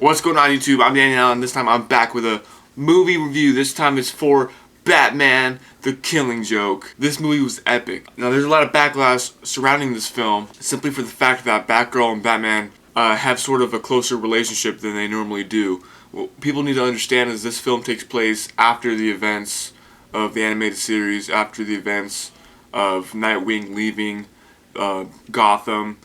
What's going on YouTube? I'm Daniel and this time I'm back with a movie review. This time it's for Batman, The Killing Joke. This movie was epic. Now there's a lot of backlash surrounding this film simply for the fact that Batgirl and Batman have sort of a closer relationship than they normally do. What people need to understand is this film takes place after the events of the animated series, after the events of Nightwing leaving Gotham.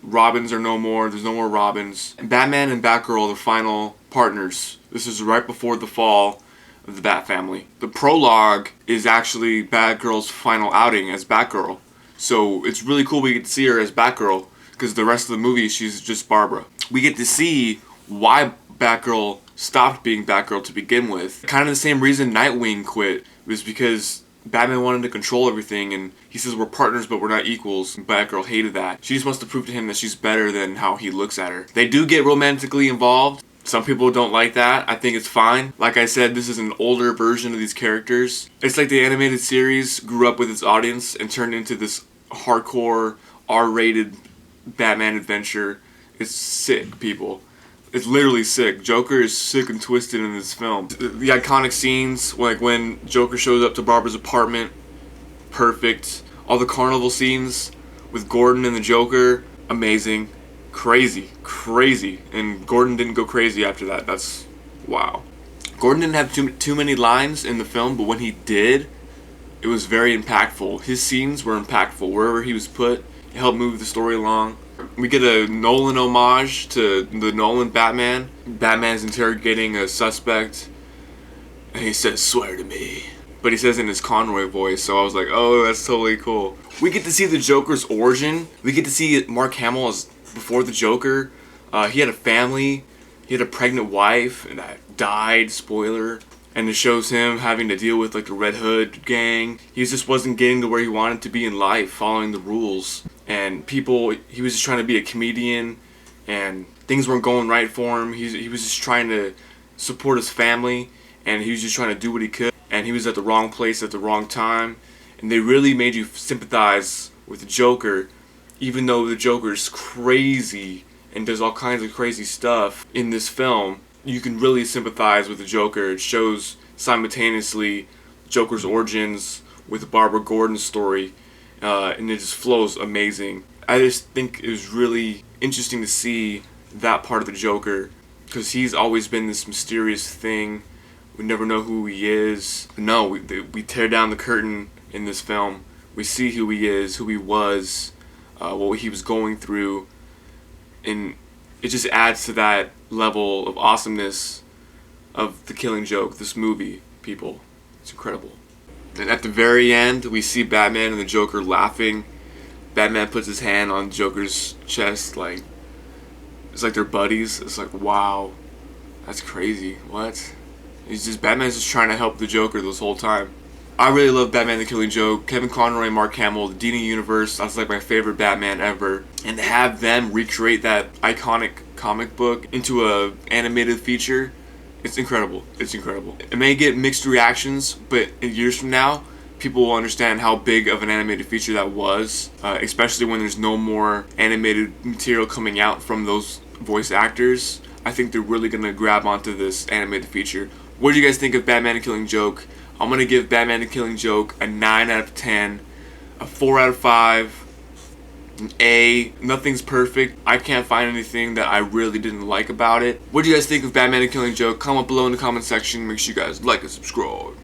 Robins are no more, there's no more Robins. Batman and Batgirl are the final partners. This is right before the fall of the Bat family. The prologue is actually Batgirl's final outing as Batgirl. So it's really cool we get to see her as Batgirl, because the rest of the movie she's just Barbara. We get to see why Batgirl stopped being Batgirl to begin with. Kind of the same reason Nightwing quit was because Batman wanted to control everything, and he says we're partners but we're not equals. Batgirl hated that. She just wants to prove to him that she's better than how he looks at her. They do get romantically involved. Some people don't like that. I think it's fine. Like I said, this is an older version of these characters. It's like the animated series grew up with its audience and turned into this hardcore, R-rated Batman adventure. It's sick, people. It's literally sick. Joker is sick and twisted in this film. The iconic scenes, like when Joker shows up to Barbara's apartment, perfect. All the carnival scenes with Gordon and the Joker, amazing. Crazy. And Gordon didn't go crazy after that. That's wow. Gordon didn't have too many lines in the film, but when he did, it was very impactful. His scenes were impactful. Wherever he was put, it helped move the story along. We get a Nolan homage to the Nolan Batman. Batman's interrogating a suspect, and he says, "Swear to me." But he says it in his Conroy voice, so I was like, oh, that's totally cool. We get to see the Joker's origin. We get to see Mark Hamill as before the Joker. He had a family. He had a pregnant wife, and that died, spoiler. And it shows him having to deal with like the Red Hood gang. He just wasn't getting to where he wanted to be in life, following the rules. And people, he was just trying to be a comedian, and things weren't going right for him. He was just trying to support his family, and he was just trying to do what he could. And he was at the wrong place at the wrong time. And they really made you sympathize with the Joker, even though the Joker's crazy and does all kinds of crazy stuff in this film. You can really sympathize with the Joker. It shows simultaneously Joker's origins with Barbara Gordon's story, and it just flows amazing. I just think it was really interesting to see that part of the Joker, because he's always been this mysterious thing. We never know who he is. No, we tear down the curtain in this film. We see who he is, who he was, what he was going through, and it just adds to that level of awesomeness of The Killing Joke, this movie, people. It's incredible. And at the very end, we see Batman and the Joker laughing. Batman puts his hand on Joker's chest, like, it's like they're buddies. It's like, wow, that's crazy. What? Batman's just trying to help the Joker this whole time. I really love Batman the Killing Joke. Kevin Conroy and Mark Hamill, the DC universe, that's like my favorite Batman ever. And to have them recreate that iconic comic book into a animated feature, it's incredible. It's incredible. It may get mixed reactions, but in years from now, people will understand how big of an animated feature that was, especially when there's no more animated material coming out from those voice actors. I think they're really going to grab onto this animated feature. What do you guys think of Batman the Killing Joke? I'm going to give Batman the Killing Joke a 9 out of 10, a 4 out of 5, an A. Nothing's perfect. I can't find anything that I really didn't like about it. What do you guys think of Batman the Killing Joke? Comment below in the comment section. Make sure you guys like and subscribe.